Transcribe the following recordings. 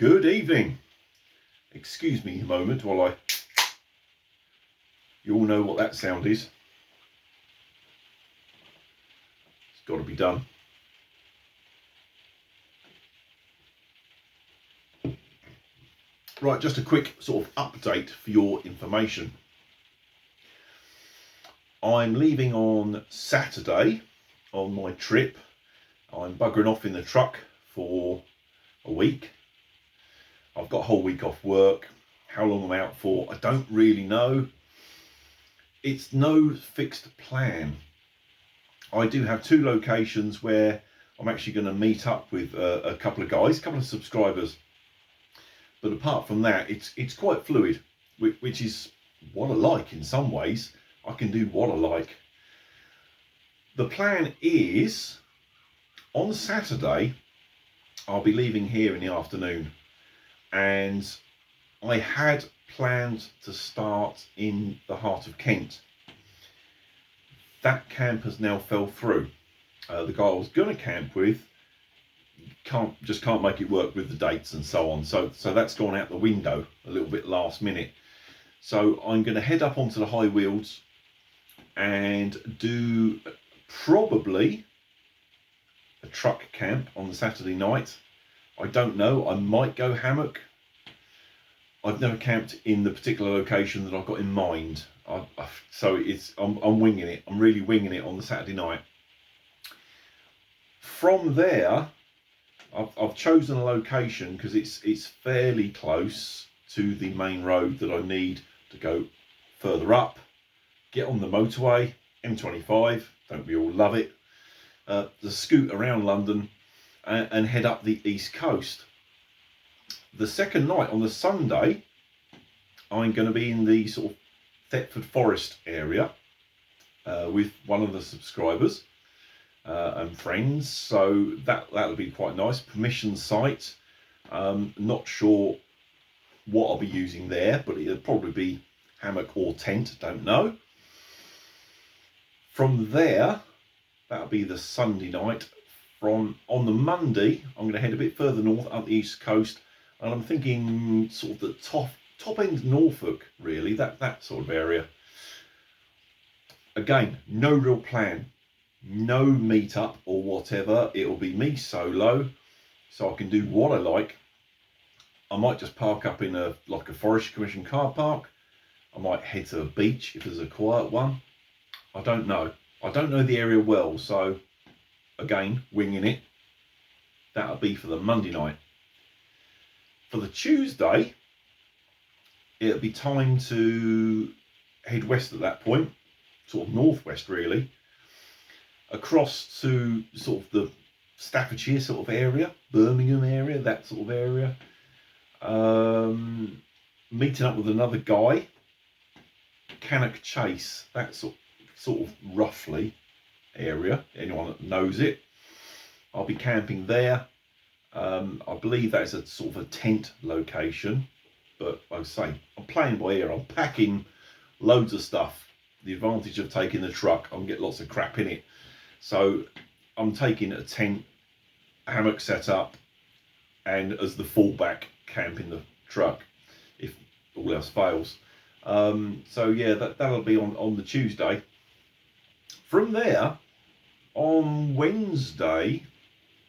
Good evening. Excuse me a moment while you all know what that sound is. It's got to be done. Right, just a quick sort of update for your information. I'm leaving on Saturday on my trip. I'm buggering off in the truck for a week. I've got a whole week off work. How long I'm out for, I don't really know. It's no fixed plan. I do have two locations where I'm actually going to meet up with a couple of guys, a couple of subscribers. But apart from that, it's quite fluid, which is what I like in some ways. I can do what I like. The plan is, on Saturday, I'll be leaving here in the afternoon. And I had planned to start in the heart of Kent. That camp has now fell through. The guy I was going to camp with just can't make it work with the dates and so on. So that's gone out the window a little bit last minute. So I'm going to head up onto the High Wealds and do probably a truck camp on the Saturday night. I don't know, I might go hammock. I've never camped in the particular location that I've got in mind. So I'm winging it. I'm really winging it on the Saturday night. From there, I've chosen a location because it's fairly close to the main road that I need to go further up, get on the motorway, M25, don't we all love it, the scoot around London and head up the East Coast. The second night, on the Sunday, I'm going to be in the sort of Thetford Forest area with one of the subscribers and friends, so that'll be quite nice. Permission site. Not sure what I'll be using there, but it'll probably be hammock or tent, don't know. From there, that'll be the Sunday night. On the Monday, I'm going to head a bit further north up the East Coast, and I'm thinking sort of the top end Norfolk, really, that sort of area. Again, no real plan, no meet-up or whatever. It'll be me solo, so I can do what I like. I might just park up in a Forestry Commission car park. I might head to the beach if there's a quiet one. I don't know. I don't know the area well, so again, winging it. That'll be for the Monday night. For the Tuesday, it'll be time to head west at that point, sort of northwest really, across to sort of the Staffordshire sort of area, Birmingham area, that sort of area. Meeting up with another guy, Cannock Chase, that sort of roughly area, anyone that knows it. I'll be camping there. I believe that is a sort of a tent location, but like I say, I'm playing by ear. I'm packing loads of stuff. The advantage of taking the truck, I can get lots of crap in it. So I'm taking a tent, a hammock set up, and as the fallback, camp in the truck if all else fails. So yeah, that'll be on the Tuesday. From there, on Wednesday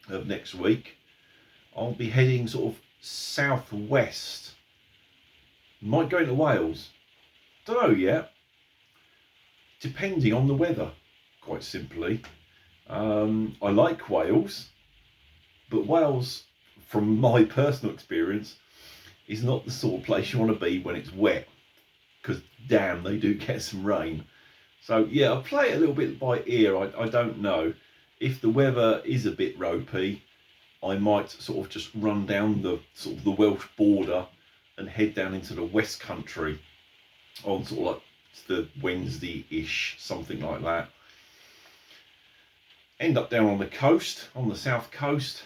of next week, I'll be heading sort of southwest. Might go into Wales. Don't know yet. Depending on the weather, quite simply. I like Wales, but Wales, from my personal experience, is not the sort of place you want to be when it's wet, because damn, they do get some rain. So yeah, I'll play it a little bit by ear. I don't know. If the weather is a bit ropey, I might sort of just run down the sort of the Welsh border and head down into the West Country on sort of like the Wednesday-ish, something like that. End up down on the coast, on the south coast,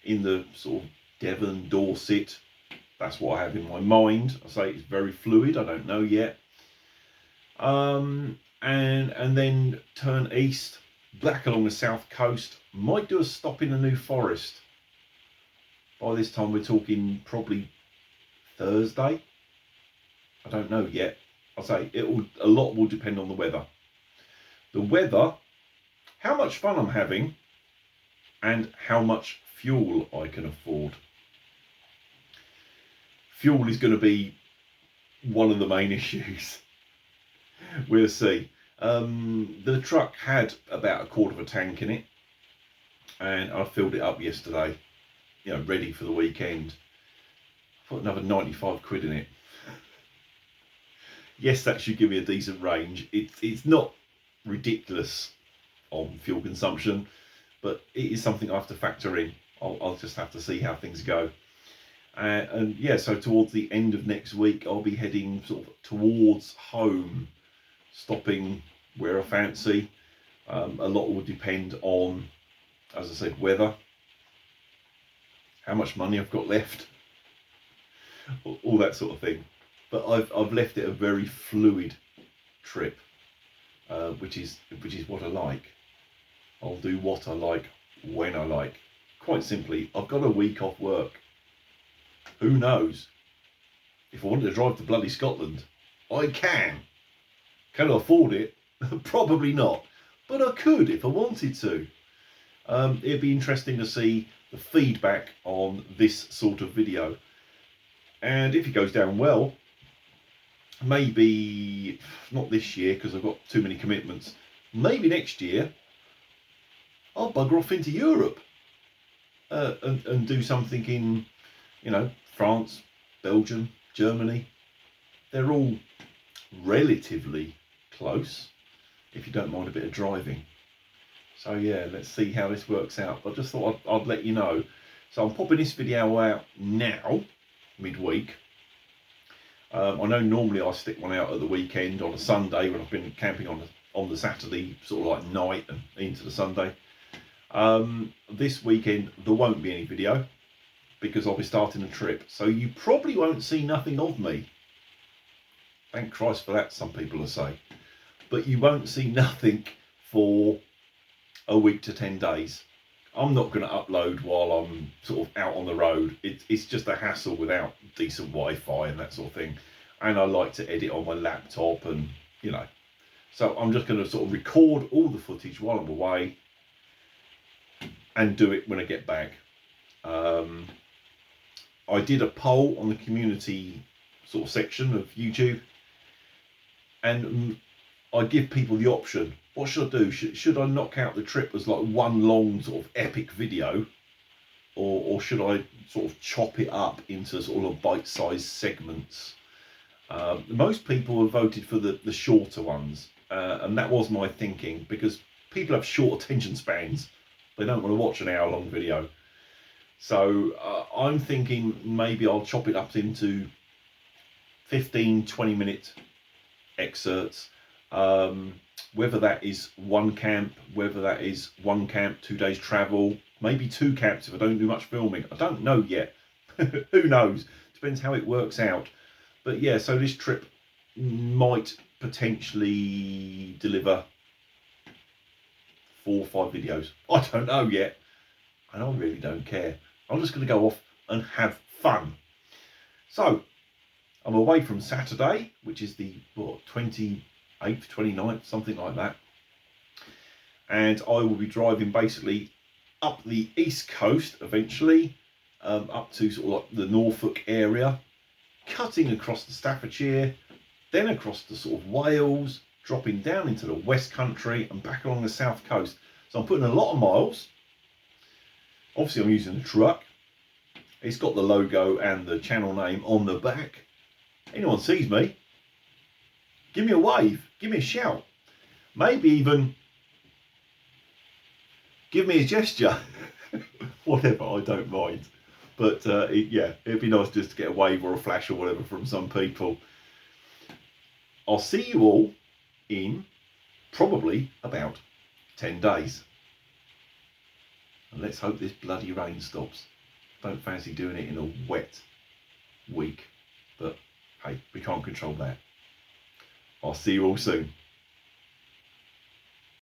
in the sort of Devon, Dorset. That's what I have in my mind. I say it's very fluid. I don't know yet. And then turn east, back along the south coast. Might do a stop in the New Forest. By this time we're talking probably Thursday. I don't know yet. I'll say a lot will depend on the weather. The weather, how much fun I'm having, and how much fuel I can afford. Fuel is going to be one of the main issues. We'll see. The truck had about a quarter of a tank in it, and I filled it up yesterday, ready for the weekend. I put another 95 quid in it. Yes, that should give me a decent range. It's not ridiculous on fuel consumption, but it is something I have to factor in. I'll just have to see how things go. And yeah, so towards the end of next week, I'll be heading sort of towards home, stopping where I fancy. A lot will depend on, as I said, weather, how much money I've got left, all that sort of thing. But I've left it a very fluid trip, which is what I like. I'll do what I like when I like. Quite simply, I've got a week off work. Who knows? If I wanted to drive to bloody Scotland, I can. Can I afford it? Probably not. But I could if I wanted to. It'd be interesting to see the feedback on this sort of video. And if it goes down well, maybe not this year because I've got too many commitments. Maybe next year, I'll bugger off into Europe and do something in, France, Belgium, Germany. They're all relatively close, if you don't mind a bit of driving. So yeah, let's see how this works out. I just thought I'd let you know. So I'm popping this video out now, midweek. I know normally I stick one out at the weekend on a Sunday when I've been camping on the Saturday, sort of like night and into the Sunday. This weekend there won't be any video because I'll be starting a trip, so you probably won't see nothing of me. Thank Christ for that, some people will say. But you won't see nothing for a week to 10 days. I'm not going to upload while I'm sort of out on the road. It's just a hassle without decent Wi-Fi and that sort of thing. And I like to edit on my laptop and, So I'm just going to sort of record all the footage while I'm away and do it when I get back. I did a poll on the community sort of section of YouTube, and I give people the option. What should I do? Should I knock out the trip as like one long sort of epic video, or should I sort of chop it up into sort of bite-sized segments? Most people have voted for the shorter ones, and that was my thinking, because people have short attention spans. They don't want to watch an hour-long video. So I'm thinking maybe I'll chop it up into 15-20 minute excerpts. Whether that is one camp, whether that is one camp, 2 days travel, maybe 2 camps if I don't do much filming. I don't know yet. Who knows? Depends how it works out. But yeah, so this trip might potentially deliver 4 or 5 videos. I don't know yet. And I really don't care. I'm just going to go off and have fun. So, I'm away from Saturday, which is the 28th, 29th, something like that. And I will be driving basically up the east coast eventually, up to sort of like the Norfolk area, cutting across the Staffordshire, then across the sort of Wales, dropping down into the West Country and back along the south coast. So I'm putting a lot of miles. Obviously I'm using the truck. It's got the logo and the channel name on the back. Anyone sees me, give me a wave, give me a shout. Maybe even give me a gesture. Whatever, I don't mind. But yeah, it'd be nice just to get a wave or a flash or whatever from some people. I'll see you all in probably about 10 days. And let's hope this bloody rain stops. Don't fancy doing it in a wet week. But hey, we can't control that. I'll see you all soon.